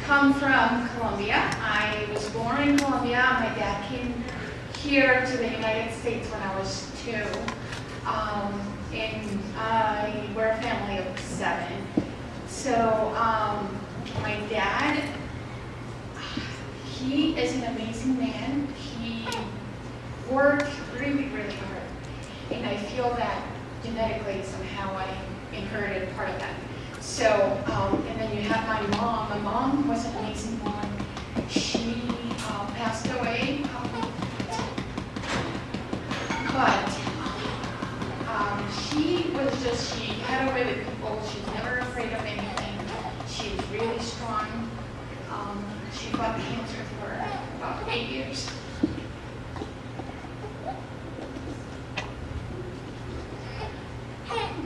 come from Colombia. I was born in Colombia. My dad came here to the United States when I was 2. And we're a family of 7. So my dad, he is an amazing man. He worked really, really hard. And I feel that genetically somehow I inherited part of that. So, and then you have my mom. My mom was an amazing woman. She passed away, but she had a way with people. She's never afraid of anything. She's really strong. She fought cancer for about 8 years.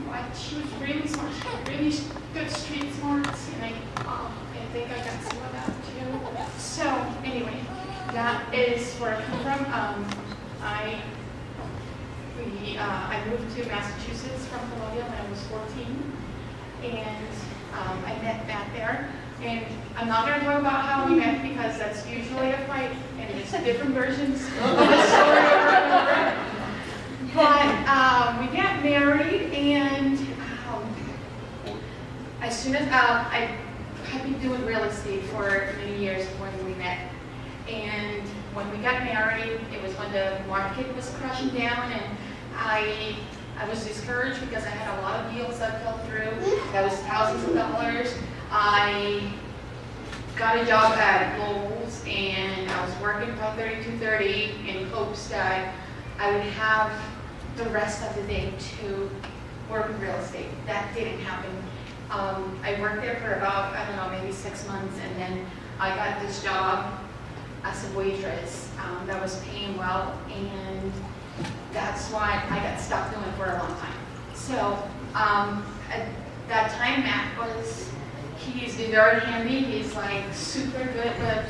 But she was really smart. She had really good street smarts, and I think I got some of that too. So anyway, that is where I come from. I moved to Massachusetts from Colombia when I was 14, and I met Matt there. And I'm not going to talk about how we met because that's usually a fight, and there's different versions of the story over and over. But we got married, and as soon as I had been doing real estate for many years when we met, and when we got married, it was when the market was crashing down, and I was discouraged because I had a lot of deals that fell through. That was thousands of dollars. I got a job at Lowe's, and I was working from 30 to 30 in hopes that I would have the rest of the day to work in real estate. That didn't happen. I worked there for about, I don't know, maybe 6 months, and then I got this job as a waitress that was paying well, and that's what I got stuck doing for a long time. So at that time, Matt he's very handy. He's like super good with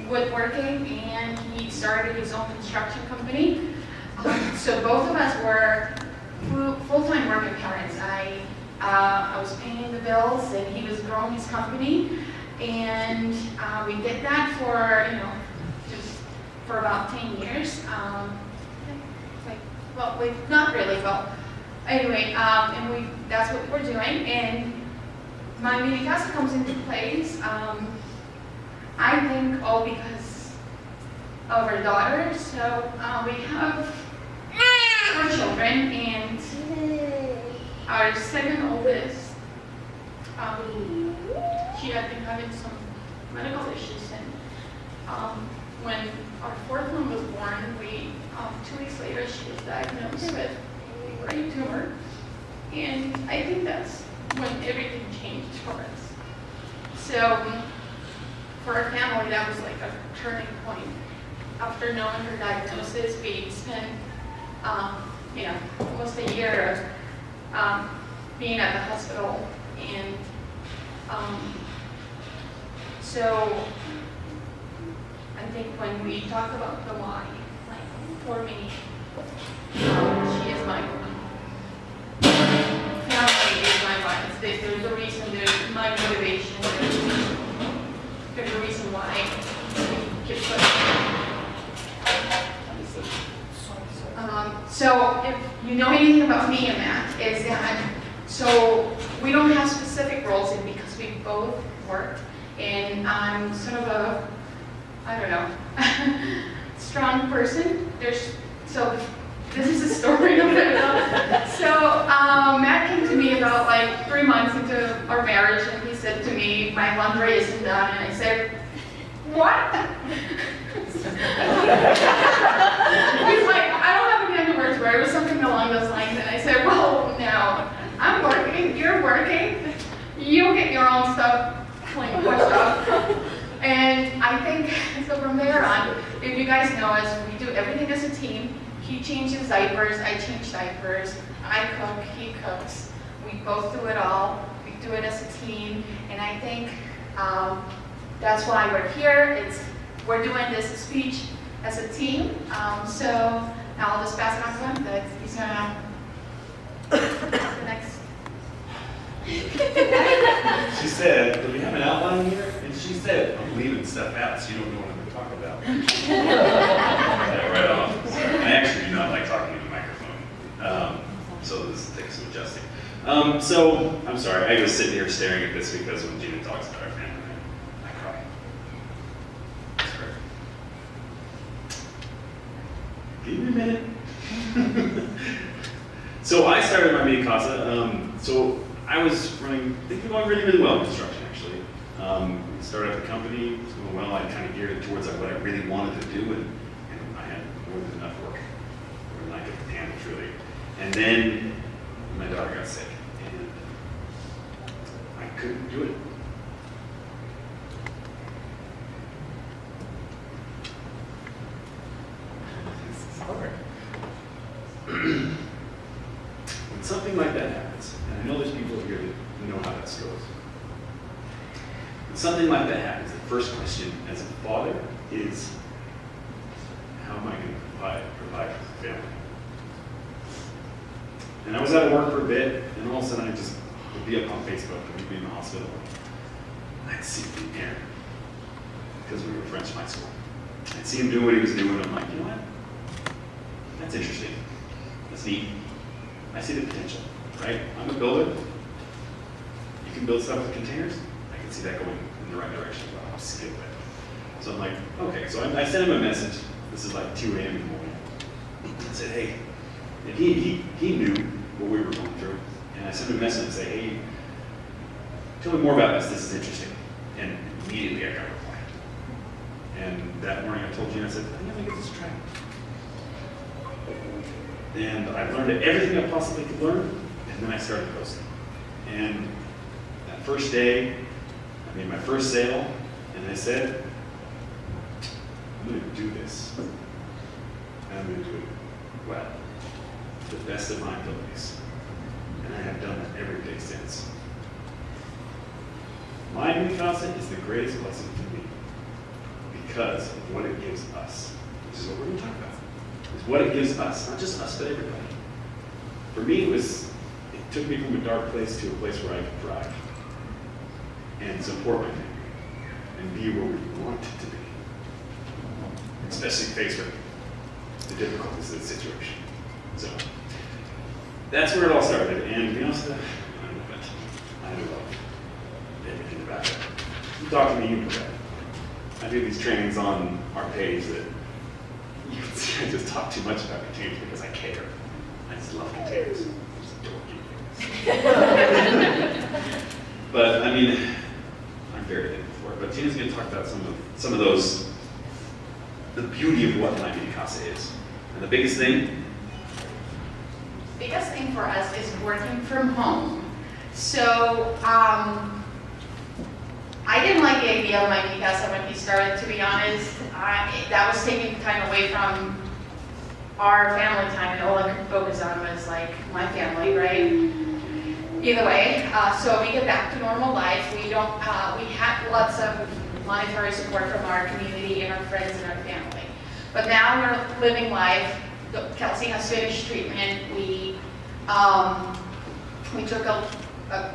woodworking, and he started his own construction company. So both of us were full-time working parents. I was paying the bills, and he was growing his company, and we did that for just for about 10 years. Not really, but anyway, and that's what we're doing. And my mini casa comes into place. I think all because of our daughter. So we have 4 children, and our second oldest, she had been having some medical issues, and when our 4th one was born, 2 weeks later, she was diagnosed with a brain tumor, and I think that's when everything changed for us. So for our family, that was like a turning point. After knowing her diagnosis, we spent almost a year being at the hospital, and so I think when we talk about the why, like for me, she is my family is my why. There's a reason, there's my motivation, there's a reason why we keep pushing. So if you know anything about me and Matt, is that so we don't have specific roles in because we both work, and I'm sort of a, I don't know, strong person. So this is a story of it. So Matt came to me about like 3 months into our marriage, and he said to me, "My laundry isn't done," and I said, "What?" He's like, "I don't have any other words for it." It was something along those lines, and I said, "Well, no, I'm working, you're working, you get your own stuff clean, washed up." And I think, so from there on, if you guys know us, we do everything as a team. He changes diapers, I change diapers, I cook, he cooks. We both do it all. We do it as a team, and I think that's why we're here. We're doing this speech as a team. So now I'll just pass it on to him. That he's gonna the next. She said, "Do we have an outline here?" And she said, I'm leaving stuff out so you don't know what I'm going to talk about. Yeah, right on. I actually do not like talking into the microphone. So this takes some adjusting. So, I'm sorry, I was sitting here staring at this because when Jina talks about our family, I cry. That's correct. Give me a minute. So I started my mini casa. So I was running, things were going really, really well in construction, actually. Started up the company, it was going well. I kind of geared it towards what I really wanted to do, and I had more than enough work, more than I could handle, truly. And then my daughter got sick, and I couldn't do it. This is hard. When something like that happens, and I know there's people here that know how this goes. When something like that happens, the first question as a father is, how am I going to provide for the family? And I was out of work for a bit, and all of a sudden I just would be up on Facebook, and we'd be in the hospital. I'd see Aaron, because we were friends from high school. I'd see him doing what he was doing, and I'm like, you know what? That's interesting. That's neat. I see the potential, right? I'm a builder. You can build stuff with containers. I can see that going in the right direction. Well, I'll skip it. So I'm like, okay. So I sent him a message. This is like 2 a.m. in the morning. I said, hey, and he knew what we were going through. And I sent him a message and say, hey, tell me more about this. This is interesting. And immediately I got a reply. And that morning I told Jina, I said, I think I'm going to give this a try. And I learned everything I possibly could learn, and then I started posting. And that first day, I made my first sale, and I said, I'm going to do this. And I'm going to do it well, to the best of my abilities. And I have done that every day since. My mini casa is the greatest blessing to me because of what it gives us, which is what we're going to talk about. Is what it gives us, not just us, but everybody. For me, it took me from a dark place to a place where I could thrive and support my family and be where we want to be, especially faced with the difficulties of the situation. So that's where it all started, and to be honest with you, I love it. I love everything about it. You talk to me, you know that. I do these trainings on our page that you can see I just talk too much about containers because I care. I just love containers. I just adore containers. But I mean, I'm very thankful for it. But Gina's going to talk about some of those, the beauty of what my mini casa is. And the biggest thing for us is working from home. So I didn't like the idea of my mini casa when we started, to be honest. That was taking time away from our family time, and all I could focus on was like my family, right? Either way, so we get back to normal life. We had lots of monetary support from our community and our friends and our family. But now we're living life. Kelsey has finished treatment. We took a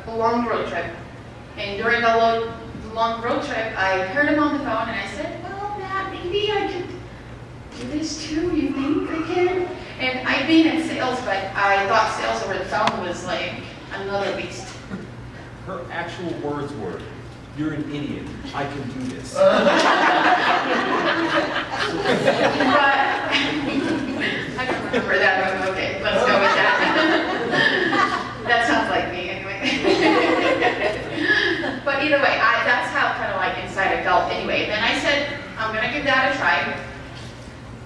long road trip, and during the long road trip, I heard him on the phone, and I said, well, Matt, maybe I could do this too. You think I can? And I've been in sales, but I thought sales over the phone was like another beast. Her actual words were, "You're an idiot. I can do this." But I don't remember that, but okay, let's go with that. That sounds like me anyway. But either way, that's how kind of like inside I felt anyway. Then I said, I'm gonna give that a try.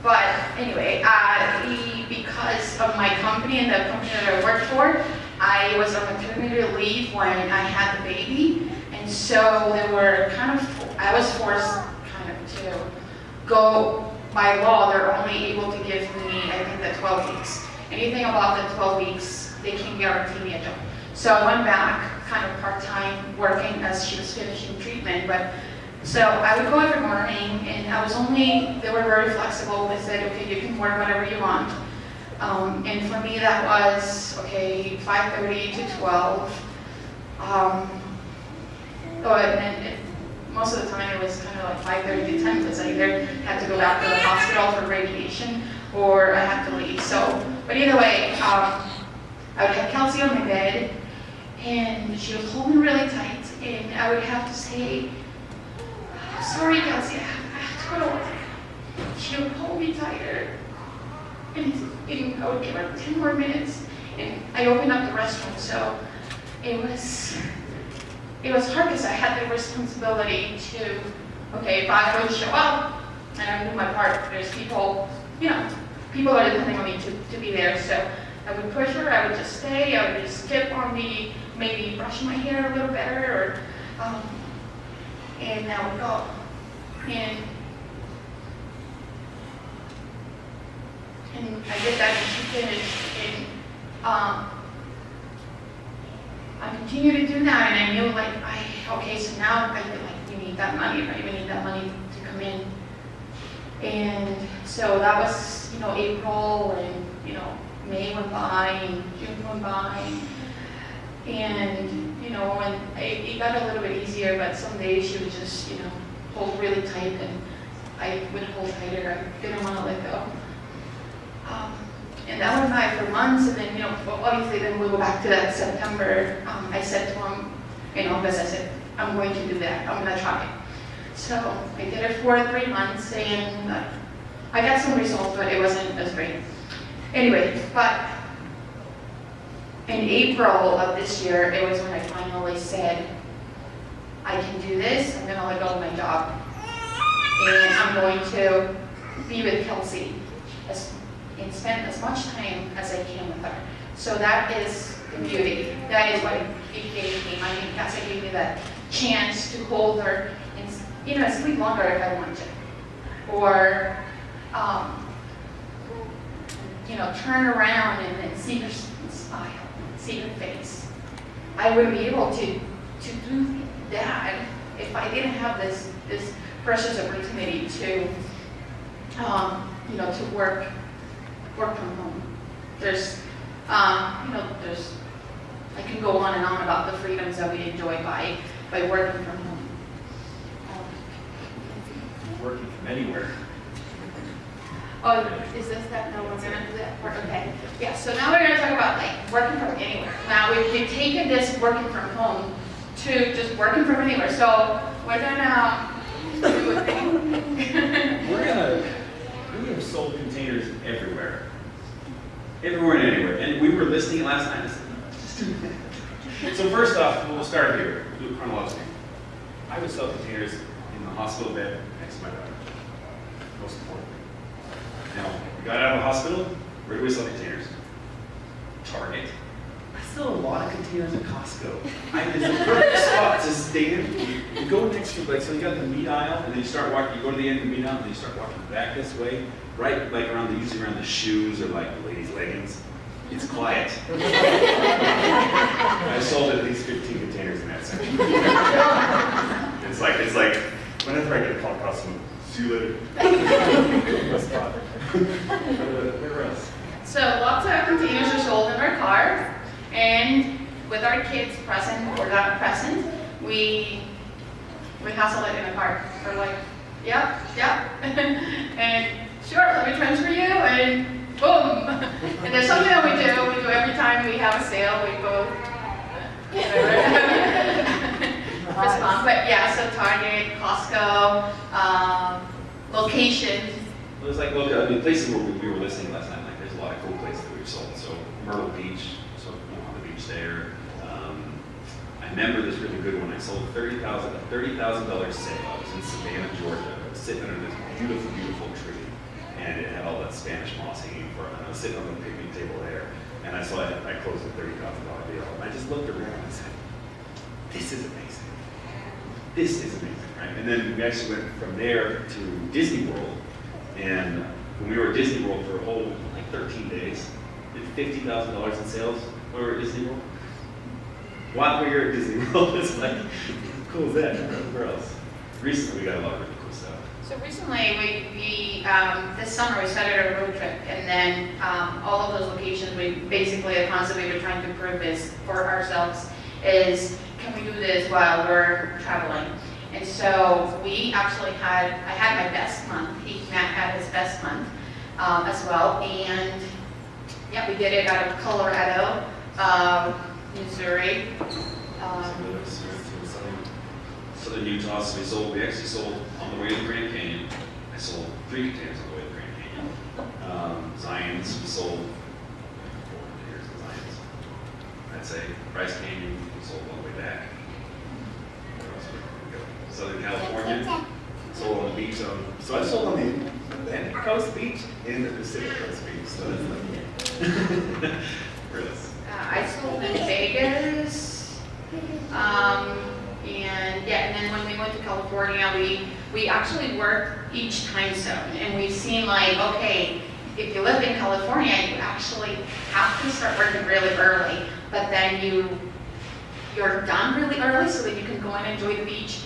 But anyway, because of my company and the company that I worked for, I was on maternity leave when I had the baby. And so I was forced kind of to go, by law, they're only able to give me, I think, the 12 weeks. Anything above the 12 weeks, they can guarantee me a job. So I went back kind of part-time working as she was finishing treatment. So I would go every morning, and they were very flexible. They said, okay, you can work whatever you want. And for me, that was, okay, 5:30 to 12. And most of the time it was kind of like 5:30 to 10 because I either had to go back to the hospital for radiation or I had to leave. So, but either way, I would have Kelsey on my bed and she would hold me really tight and I would have to say, sorry Kelsey, I have to go to work. She would hold me tighter and I would give her 10 more minutes and I opened up the restroom. So it was hard because I had the responsibility to, okay, if I would show up and I do my part, there's people, people are depending on me to be there. So I would push her, I would just stay, I would just skip on maybe brushing my hair a little better, or, and I would go. And I did that and she finished. And I continued to do that, and I knew okay, so now I feel like we need that money, right? We need that money to come in. And so that was, April, and, May went by, and June went by, and, and it got a little bit easier, but some days she would just, hold really tight, and I would hold tighter. I didn't want to let go. And that went by for months, and then, obviously then we go back to that September. I said to him, because I said, I'm going to do that, I'm gonna try it. So I did it for 3 months, and I got some results, but it wasn't as great. Anyway, but in April of this year, it was when I finally said, I can do this, I'm gonna let go of my job, and I'm going to be with Kelsey and spend as much time as I can with her. So that is the beauty. That is what it gave me. I think that's what gave me that chance to hold her and sleep longer if I want to. Or, turn around and see her smile, see her face. I wouldn't be able to do that if I didn't have this precious opportunity to, to work from home. There's, I can go on and on about the freedoms that we enjoy by working from home. Working from anywhere. Oh, is this that? No, we're gonna do that part. Okay. Yeah. So now we're gonna talk about working from anywhere. Now we've taken this working from home to just working from anywhere. So we're gonna do a thing. We have sold containers everywhere. Everywhere and anywhere. And we were listing it last night. I said, no, just do that. So first off, we'll start here. We'll do it chronologically. I would sell containers in the hospital bed next to my daughter. Most importantly. Now, we got out of the hospital, where do we sell containers? Target. I sell a lot of containers at Costco. It's a perfect spot to stand. You go next to, so you got the meat aisle, and then you start walking, you go to the end of the meat aisle, and then you start walking back this way, right, usually around the shoes or the ladies' leggings. It's quiet. I sold at least 15 containers in that section. It's like, whenever I get a call across someone, see you later. Where else? So lots of containers are sold in our car, and with our kids present or not present, we hustle it in a car. We're like, yep, and sure, let me transfer you, and boom. And there's something that we do every time we have a sale, we go, respond. But yeah, so Target, Costco, locations. It was places where we were listening last night, there's a lot of cool places that we've sold. So Myrtle Beach, so on the beach there. I remember this really good one. I sold a $30,000 sale. I was in Savannah, Georgia. I was sitting under this beautiful, beautiful tree, and it had all that Spanish moss hanging for it. And I was sitting on the picnic table there, and I saw it. I closed a $30,000 deal, and I just looked around and I said, "This is amazing. This is amazing, right?" And then we actually went from there to Disney World, and when we were at Disney World for a whole 13 days, did $50,000 in sales when we were at Disney World. While we were at Disney World, it's like, how cool is that? Where else? Recently, we got a lot of really cool stuff. So recently, we this summer we started a road trip, and then all of those locations, the concept we were trying to prove is for ourselves is, can we do this while we're traveling? And so we actually I had my best month. Matt had his best month as well. And yeah, we did it out of Colorado, Missouri. Southern Utah, so we actually sold on the way to the Grand Canyon. I sold 3 containers on the way to the Grand Canyon. Zions, we sold 4 containers of Zions. I'd say Bryce Canyon, we sold all the way back. Where else would we go? Southern California, sold on the beach. So I sold on the Atlantic Coast beach and the Pacific Coast beach. So that's like, Really? I sold in Vegas. And then when we went to California, we actually worked each time zone, and we've seen like, okay, if you live in California, you actually have to start working really early, but then you're done really early so that you can go and enjoy the beach.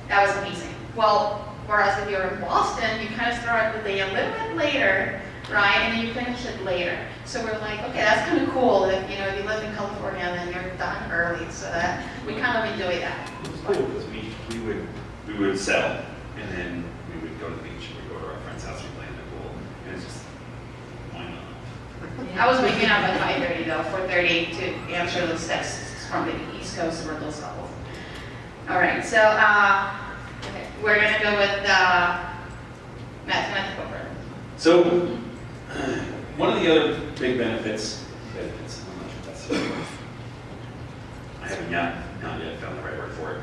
That was amazing. Well, whereas if you're in Boston, you kind of start the day a little bit later, right, and then you finish it later. So we're like, okay, that's kind of cool that, you know, if you live in California, then you're done early, so that we kind of enjoy that. It was cool because we would sell, and then we would go to the beach, we'd go to our friend's house, we'd play in the pool, and it's just, why not? I was waking up at 5:30 though, 4:30 to answer those texts from the East Coast or those levels. All right, so okay, we're gonna go with Matt's gonna take over. So, one of the other big benefits, I'm not sure if that's the right word. I haven't not yet found the right word for it.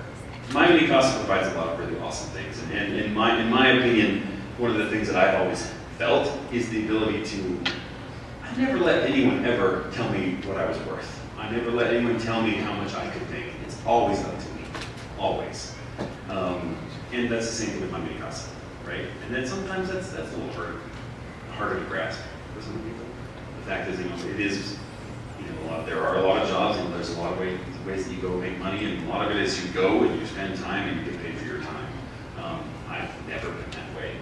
Miami Casa provides a lot of really awesome things, and in my opinion, one of the things that I've always felt is the ability to. I never let anyone ever tell me what I was worth. I never let anyone tell me how much I could make. It's always up to me, always. And that's the same thing with Miami Casa, right? And then sometimes that's a little harder to grasp for some people. The fact is, it is, there are a lot of jobs, and there's a lot of ways that you go make money, and a lot of it is you go and you spend time and you get paid for your time. I've never been that way.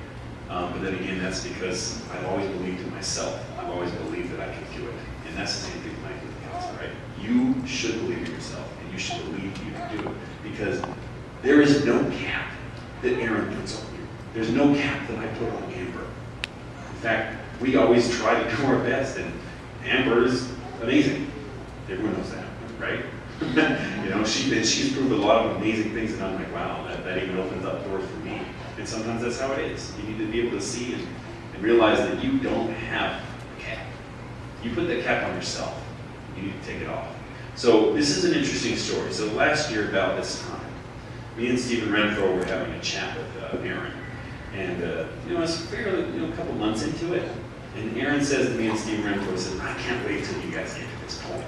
But then again, that's because I've always believed in myself. I've always believed that I could do it. And that's the same thing with my Casa, right? You should believe in yourself, and you should believe you can do it, because there is no cap that Aaron puts on you. There's no cap that I put on Amber. In fact, we always try to do our best, and Amber is amazing. Everyone knows that, right? She's proved a lot of amazing things, and I'm like, wow, that even opens up doors for me. And sometimes that's how it is. You need to be able to see and realize that you don't have a cap. You put that cap on yourself. You need to take it off. So this is an interesting story. So last year about this time, me and Stephen Renfro were having a chat with Aaron. And, it's fairly, a couple months into it. And Aaron says to me and Stephen Renfro, says, I can't wait till you guys get to this point.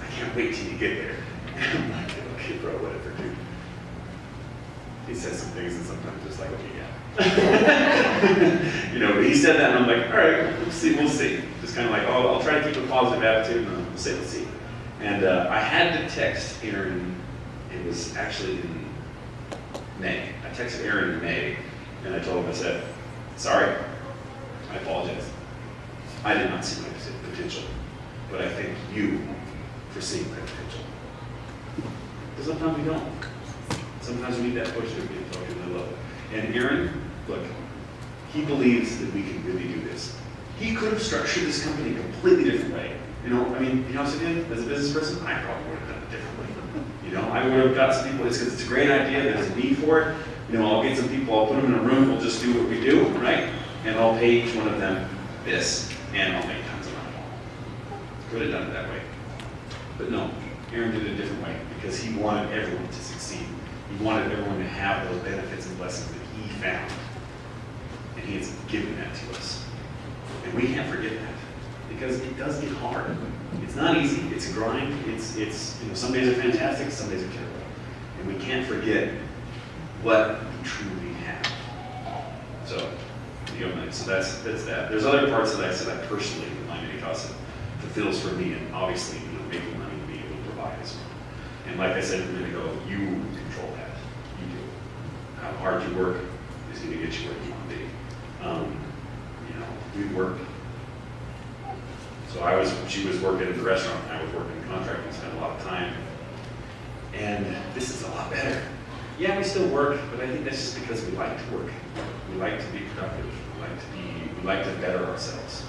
I can't wait till you get there. And I'm like, okay, bro, whatever, dude. He says some things, and sometimes just like, okay, yeah. But he said that, and I'm like, all right, we'll see. Just kind of like, I'll try to keep a positive attitude, and we'll see. And I had to text Aaron, it was actually in May. I texted Aaron in May, and I told him, I said, sorry, I apologize. I did not see my potential, but I thank you for seeing my potential. Because sometimes we don't. Sometimes we need that push to be told you I love it. And Aaron, look, he believes that we can really do this. He could have structured this company a completely different way. As a business person, I probably would have done it differently. I would have got some people, it's because it's a great idea, there's a need for it. I'll get some people, I'll put them in a room, we'll just do what we do, right? And I'll pay each one of them this, and I'll make tons of money. Could have done it that way. But no, Aaron did it a different way because he wanted everyone to succeed. He wanted everyone to have those benefits and blessings that he found. And he has given that to us. And we can't forget that because it does get hard. It's not easy. It's a grind. It's some days are fantastic, some days are terrible. And we can't forget what we truly have. So that's that. There's other parts that I said I personally, my mini casa fulfills for me, and obviously, making money and being able to provide as well. And like I said a minute ago, you control that. You do. How hard you work is going to get you where you want to be. We work. So she was working at the restaurant, and I was working in contracting, spent a lot of time. And this is a lot better. yeah, we still work, but I think that's just because we like to work. We like to be productive. We like to better ourselves.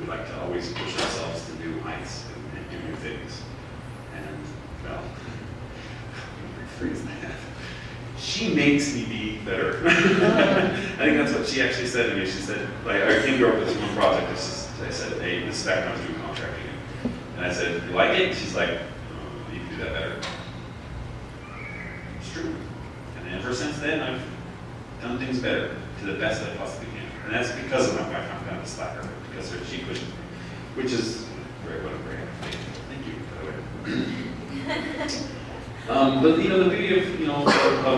We like to always push ourselves to new heights and do new things. And, well, rephrase that. She makes me be better. I think that's what she actually said to me. She said, like, I came to her with this one project. I said, hey, this is back when I was doing contracting. And I said, you like it? She's like, oh, you can do that better. It's true. And ever since then, I've done things better to the best I possibly can. And that's because of my wife. I'm kind of a slacker, because she pushes me, which is very what I'm very happy. Thank you, by the way. But you know, the beauty of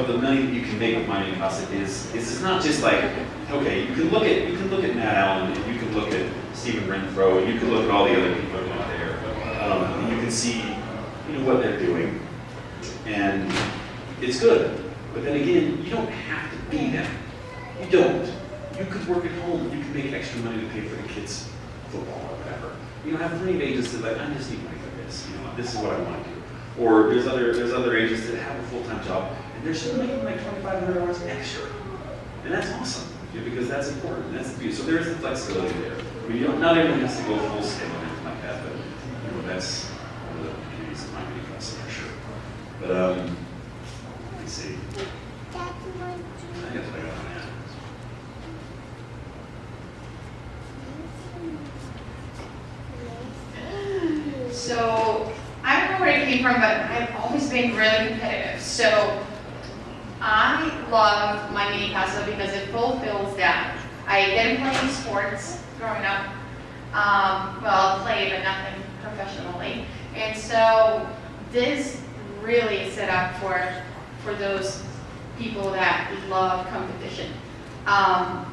the money that you can make with mining Casa is it's not just like, okay, you can look at Matt Allen, and you can look at Stephen Renfro, and you can look at all the other people out there, and you can see what they're doing, and it's good. But then again, you don't have to be them. You don't. You could work at home. You could make extra money to pay for the kids' football or whatever. You know, have plenty of agents that like, I just need money for this. This is what I want to do. Or there's other agents that have a full-time job and they're still making like $2,500 extra, and that's awesome because that's important. That's the beauty. So there is the flexibility there. I mean, not everyone has to go full scale or anything like that, but that's one of the beauties of my class for sure. But let me see. I guess I got on that. So I don't know where it came from, but I've always been really competitive. So I love my mini casa because it fulfills that. I didn't play any sports growing up. Well, played, but nothing professionally. And so this really is set up for those people that love competition. I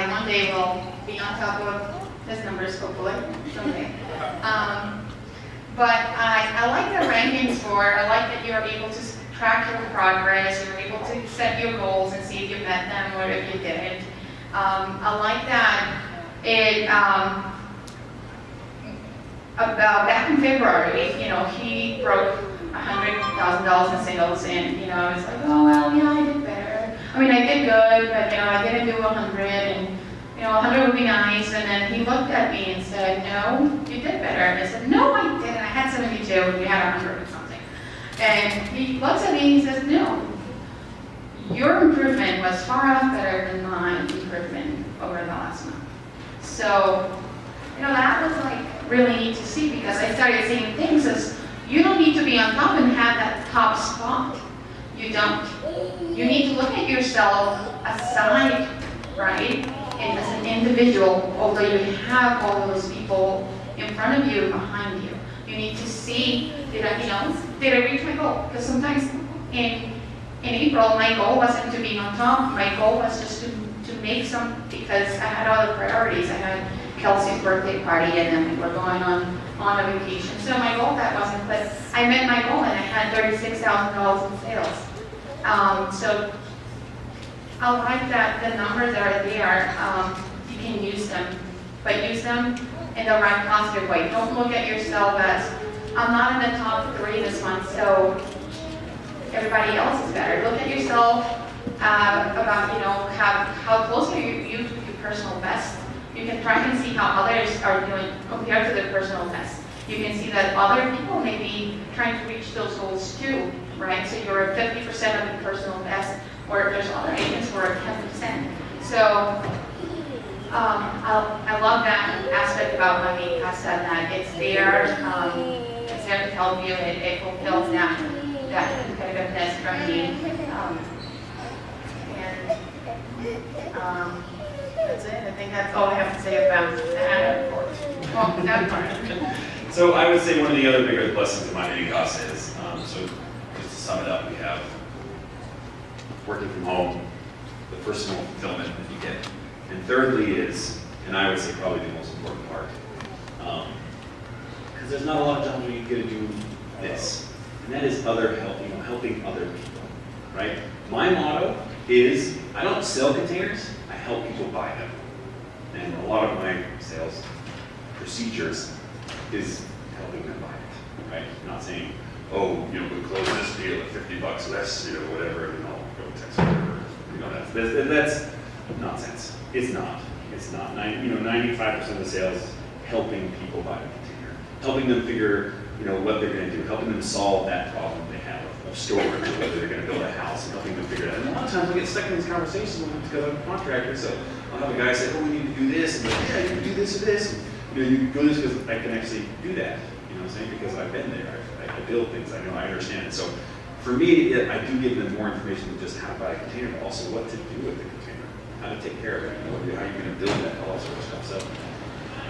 one day will be on top of his numbers, hopefully, someday. But I like the rankings for, I like that you're able to track your progress, you're able to set your goals and see if you met them or if you didn't. I like that it, about back in February, he broke $100,000 in sales, and, I was like, oh, well, yeah, I did better. I mean, I did good, but, I didn't do 100, and 100 would be nice. And then he looked at me and said, no, you did better. And I said, no, I didn't. I had 72 and we had 100 or something. And he looks at me and he says, no, your improvement was far off better than my improvement over the last month. So, that was like really neat to see, because I started seeing things as you don't need to be on top and have that top spot. You don't. You need to look at yourself aside, right? And as an individual, although you have all those people in front of you, behind you, you need to see, did I reach my goal? Because sometimes in April, my goal wasn't to be on top. My goal was just to make some, because I had other priorities. I had Kelsey's birthday party, and then we were going on a vacation. So my goal that wasn't, but I met my goal, and I had $36,000 in sales. So I like that the numbers are there. You can use them, but use them in the right positive way. Don't look at yourself as, I'm not in the top 3 this month, so everybody else is better. Look at yourself about, how close are you to your personal best. You can try and see how others are doing compared to their personal best. You can see that other people may be trying to reach those goals too, right? So you're at 50% of your personal best, or there's other agents who are at 10%. So I love that aspect about my main casa, that it's there to help you. It fulfills that competitiveness from me. That's it. I think that's all I have to say about that part. Well, that part. So I would say one of the other bigger blessings of my mini casa is, so just to sum it up, we have working from home, the personal fulfillment that you get. And thirdly is, and I would say probably the most important part, because there's not a lot of jobs where you get to do this, and that is helping other people, right? My motto is, I don't sell containers, I help people buy them. And a lot of my sales procedures is helping them buy it, right? I'm not saying oh, you know, we close this deal at $50 less, you know, whatever, and I'll go text whatever. You know, that's nonsense. It's not. It's not. 95% of the sales is helping people buy a container, helping them figure, you know, what they're going to do, helping them solve that problem they have of storage, or whether they're going to build a house, and helping them figure it out. And a lot of times we get stuck in these conversations because I'm a contractor, so I'll have a guy say, oh, we need to do this, and I'm like, yeah, you can do this or this. And, you know, you can go this because I can actually do that. You know what I'm saying? Because I've been there. I build things. I know. I understand it. So for me, I do give them more information than just how to buy a container, but also what to do with the container, how to take care of it, you know, how you're going to build that, all that sort of stuff. So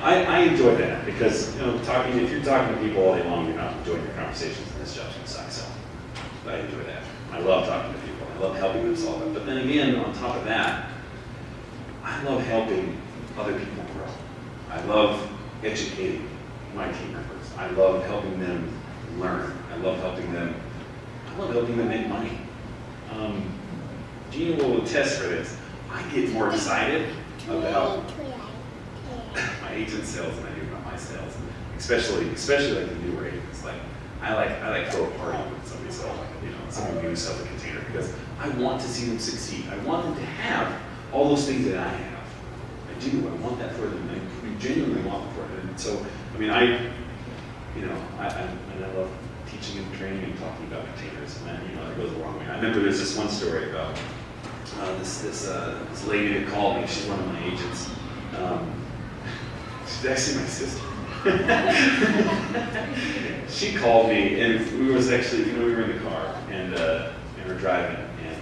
I enjoy that because, you know, if you're talking to people all day long, you're not enjoying your conversations, and this job's going to suck. So I enjoy that. I love talking to people. I love helping them solve it. But then again, on top of that, I love helping other people grow. I love educating my team members. I love helping them learn. I love helping them make money. Gina will attest for this. I get more excited about my agent sales than I do about my sales, especially like the newer agents. Like I like throw a party when somebody sells, you know, someone new sells a container because I want to see them succeed. I want them to have all those things that I have. I do. I want that for them. I genuinely want it for them. And so, I mean, I love teaching and training and talking about containers, and you know, it goes a long way. I remember there's this one story about this lady that called me. She's one of my agents. She's actually my sister. She called me, and we was actually, you know, we were in the car and we were driving, and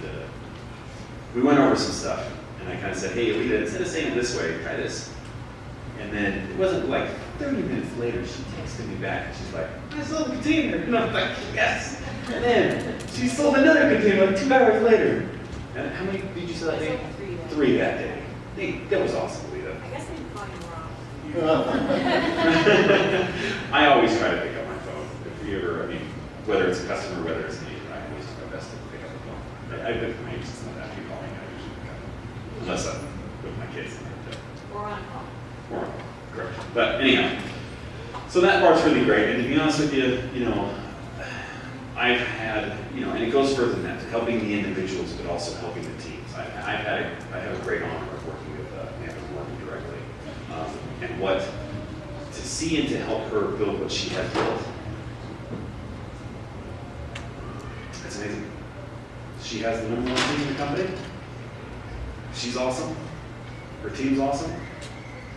we went over some stuff. And I kind of said, hey, Alita, instead of saying it this way, try this. And then it wasn't like 30 minutes later, she texted me back, and she's like, I sold a container. And I was like, yes. And then she sold another container like 2 hours later. And how many did you sell that day? 3 that day. That was awesome, Alita. I guess I didn't call you wrong. I always try to pick up my phone. If you ever, I mean, whether it's a customer, whether it's me, I always do my best to pick up the phone. I've been my agents not that you call me, I usually pick up. Unless I'm with my kids. Or on call. Or, correct. But anyhow, so that part's really great. And to be honest with you, you know, I've had, you know, and it goes further than that, to helping the individuals, but also helping the teams. I have a great honor of working with Amanda Morgan directly, and what to see and to help her build what she has built. That's amazing. She has the #1 team in the company. She's awesome. Her team's awesome.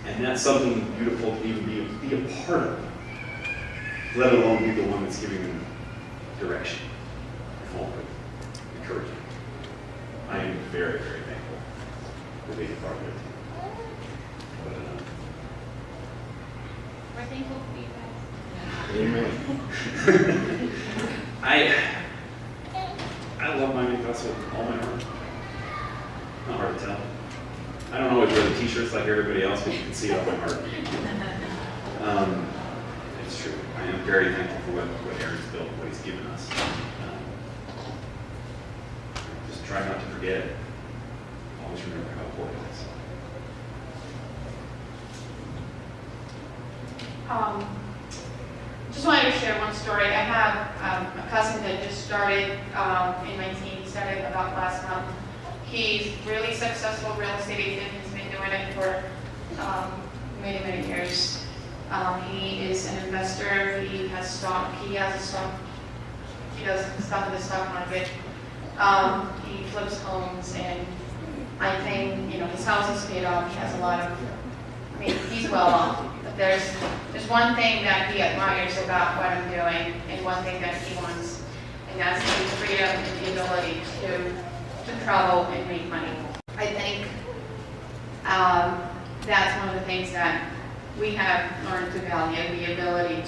And that's something beautiful to even be a part of, let alone be the one that's giving them direction, forward, encouragement. I am very, very thankful for being a part of it. We're thankful for you guys. Amen. I love my Midwest with all my heart. Not hard to tell. I don't always wear the t-shirts like everybody else, but you can see it on my heart. It's true. I am very thankful for what Aaron's built, what he's given us. Just try not to forget it. Always remember how important it is. Just wanted to share one story. I have a cousin that just started in my team, started about last month. He's really successful real estate agent. He's been doing it for many, many years. He is an investor. He has stock. He has a stock. He does stuff in the stock market. He flips homes, and I think, you know, his house is paid off. He has a lot of, I mean, he's well off. But there's one thing that he admires about what I'm doing, and one thing that he wants, and that's the freedom and the ability to travel and make money. I think that's one of the things that we have learned to value, the ability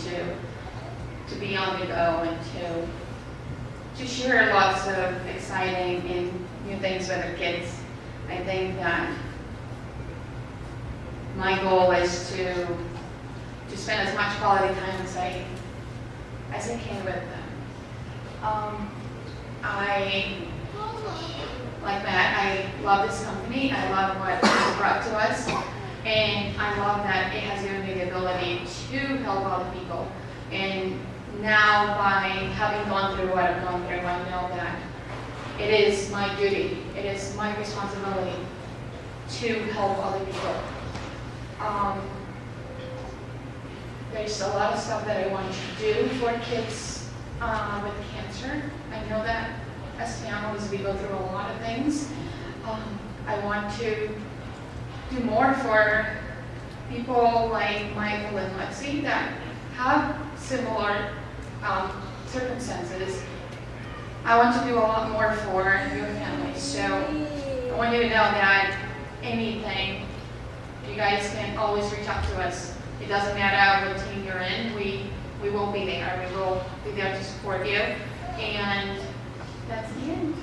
to be on the go and to share lots of exciting and new things with our kids. I think that my goal is to spend as much quality time as I can with them. Like Matt, I love this company. I love what it's brought to us, and I love that it has given me the ability to help other people. And now by having gone through what I've gone through, I know that it is my duty, it is my responsibility to help other people. There's a lot of stuff that I want to do for kids with cancer. I know that as families we go through a lot of things. I want to do more for people like Michael and Lexi that have similar circumstances. I want to do a lot more for your family. So I want you to know that anything, you guys can always reach out to us. It doesn't matter what team you're in, we will be there. We will be there to support you. And that's the end.